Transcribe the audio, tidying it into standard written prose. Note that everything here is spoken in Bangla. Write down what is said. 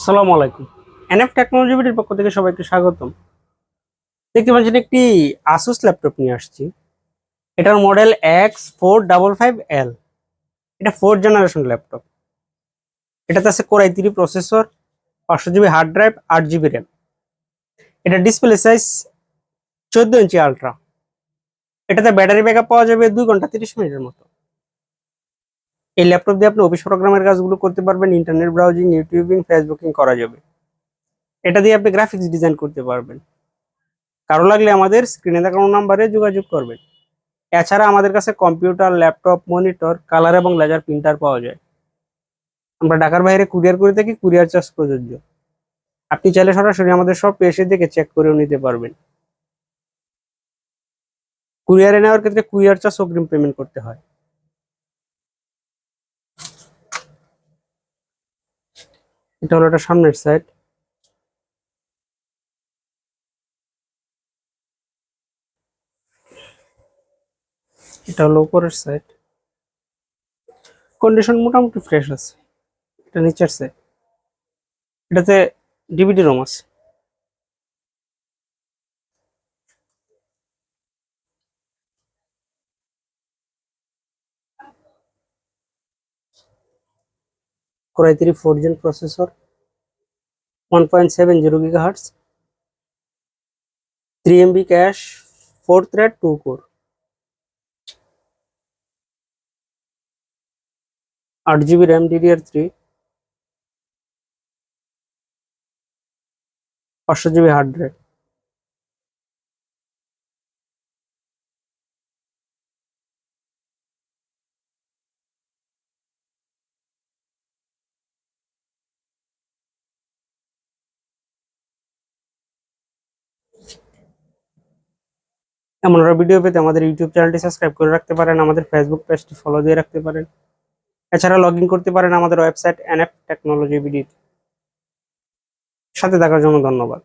আসসালামু আলাইকুম। এনএফ টেকনোলজি বিডির পক্ষ থেকে সবাইকে স্বাগতম। দেখতে পাচ্ছেন একটি আসুস ল্যাপটপ নিয়ে আসছি। এটার মডেল X4555L। এটা 4th জেনারেশন ল্যাপটপ। এটাতে আছে core i3 processor, 500 GB hard drive, 8 GB RAM. এটা ডিসপ্লে সাইজ 14 ইঞ্চি আলট্রা। এটাতে ব্যাটারি ব্যাকআপ পাওয়া যাবে 2 ঘন্টা 30 মিনিটের মতো। এই ল্যাপটপ দিয়ে আপনি অফিস প্রোগ্রামের কাজগুলো করতে পারবেন, ইন্টারনেট ব্রাউজিং, ইউটিউবিং, ফেসবুকিং করা যাবে। এটা দিয়ে আপনি গ্রাফিক্স ডিজাইন করতে পারবেন। কারো লাগলে আমাদের স্ক্রিনে দেখানো নাম্বারে যোগাযোগ করবেন। এছাড়া আমাদের কাছে কম্পিউটার, ল্যাপটপ, মনিটর, কালার এবং লেজার প্রিন্টার পাওয়া যায়। আমরা ঢাকার বাইরে কুরিয়ার করে থাকি, কুরিয়ার চার্জ প্রযোজ্য। আপনি চাইলে সরাসরি আমাদের শপে এসে দেখে চেক করেও নিতে পারবেন। কুরিয়ারে নেওয়ার ক্ষেত্রে কুরিয়ার চার্জ অগ্রিম পেমেন্ট করতে হয়। এটা হলো এটা সামনের সাইড। এটা হলো উপরের সাইড। কন্ডিশন মোটামুটি ফ্রেশ আছে। এটা নিচের সাইড। এটাতে ডিভিডি রোম আছে। Core i3 4th Gen processor, 1.70 GHz, 3 MB cash, 4 thread 2 core, 8 GB RAM DDR3, 500 GB hard drive. এমন আরো ভিডিও পেতে আমাদের ইউটিউব চ্যানেলটি সাবস্ক্রাইব করে রাখতে পারেন, আমাদের ফেসবুক পেজটি ফলো দিয়ে রাখতে পারেন। এছাড়া লগ ইন করতে পারেন আমাদের ওয়েবসাইট এনএফ টেকনোলজি বিডি। সাথে থাকার জন্য ধন্যবাদ।